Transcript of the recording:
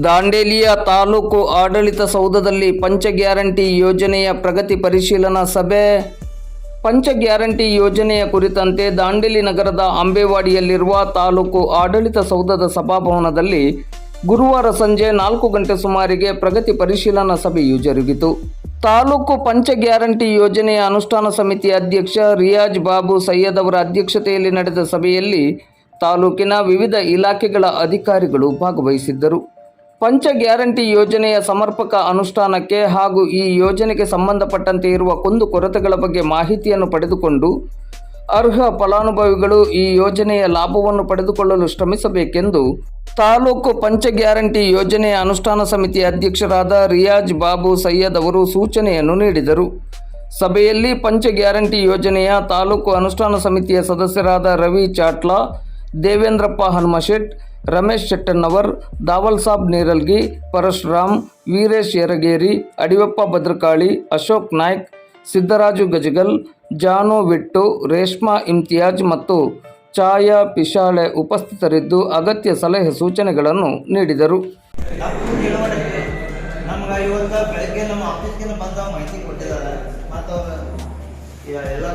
ದಾಂಡೇಲಿಯ ತಾಲೂಕು ಆಡಳಿತ ಸೌಧದಲ್ಲಿ ಪಂಚ ಗ್ಯಾರಂಟಿ ಯೋಜನೆಯ ಪ್ರಗತಿ ಪರಿಶೀಲನಾ ಸಭೆ. ಪಂಚ ಗ್ಯಾರಂಟಿ ಯೋಜನೆಯ ಕುರಿತಂತೆ ದಾಂಡೇಲಿ ನಗರದ ಅಂಬೇವಾಡಿಯಲ್ಲಿರುವ ತಾಲೂಕು ಆಡಳಿತ ಸೌಧದ ಸಭಾಭವನದಲ್ಲಿ ಗುರುವಾರ ಸಂಜೆ 4 ಗಂಟೆ ಸುಮಾರಿಗೆ ಪ್ರಗತಿ ಪರಿಶೀಲನಾ ಸಭೆಯು ಜರುಗಿತು. ತಾಲೂಕು ಪಂಚ ಗ್ಯಾರಂಟಿ ಯೋಜನೆಯ ಅನುಷ್ಠಾನ ಸಮಿತಿ ಅಧ್ಯಕ್ಷ ರಿಯಾಜ್ ಬಾಬು ಸೈಯದ್ ಅವರ ಅಧ್ಯಕ್ಷತೆಯಲ್ಲಿ ನಡೆದ ಸಭೆಯಲ್ಲಿ ತಾಲೂಕಿನ ವಿವಿಧ ಇಲಾಖೆಗಳ ಅಧಿಕಾರಿಗಳು ಭಾಗವಹಿಸಿದ್ದರು. ಪಂಚ ಗ್ಯಾರಂಟಿ ಯೋಜನೆಯ ಸಮರ್ಪಕ ಅನುಷ್ಠಾನಕ್ಕೆ ಹಾಗೂ ಈ ಯೋಜನೆಗೆ ಸಂಬಂಧಪಟ್ಟಂತೆ ಇರುವ ಕುಂದುಕೊರತೆಗಳ ಬಗ್ಗೆ ಮಾಹಿತಿಯನ್ನು ಪಡೆದುಕೊಂಡು ಅರ್ಹ ಫಲಾನುಭವಿಗಳು ಈ ಯೋಜನೆಯ ಲಾಭವನ್ನು ಪಡೆದುಕೊಳ್ಳಲು ಶ್ರಮಿಸಬೇಕೆಂದು ತಾಲೂಕು ಪಂಚ ಗ್ಯಾರಂಟಿ ಯೋಜನೆಯ ಅನುಷ್ಠಾನ ಸಮಿತಿ ಅಧ್ಯಕ್ಷರಾದ ರಿಯಾಜ್ ಬಾಬು ಸೈಯದ್ ಅವರು ಸೂಚನೆಯನ್ನು ನೀಡಿದರು. ಸಭೆಯಲ್ಲಿ ಪಂಚ ಗ್ಯಾರಂಟಿ ಯೋಜನೆಯ ತಾಲೂಕು ಅನುಷ್ಠಾನ ಸಮಿತಿಯ ಸದಸ್ಯರಾದ ರವಿ ಚಾಟ್ಲಾ, ದೇವೇಂದ್ರಪ್ಪ ಹನುಮಶೆಟ್, ರಮೇಶ್ ಶೆಟ್ಟಣ್ಣವರ್, ದಾವಲ್ ಸಾಬ್ ನೀರಲ್ಗಿ, ಪರಶುರಾಮ್, ವೀರೇಶ್ ಯರಗೇರಿ, ಅಡಿವಪ್ಪ ಭದ್ರಕಾಳಿ, ಅಶೋಕ್ ನಾಯ್ಕ್, ಸಿದ್ದರಾಜು ಗಜಗಲ್, ಜಾನು ವಿಟ್ಟು, ರೇಷ್ಮಾ ಇಮ್ತಿಯಾಜ್ ಮತ್ತು ಛಾಯಾ ಪಿಶಾಳೆ ಉಪಸ್ಥಿತರಿದ್ದು ಅಗತ್ಯ ಸಲಹೆ ಸೂಚನೆಗಳನ್ನು ನೀಡಿದರು. ನಮ್ಗೆ ಇವತ್ತು ಬೆಳಗ್ಗೆ ನಮ್ಮ ಆಫೀಸ್ಗೆ ಬಂದ ಮಾಹಿತಿ ಕೊಟ್ಟಿದ್ದಾರೆ ಮತ್ತು ಎಲ್ಲ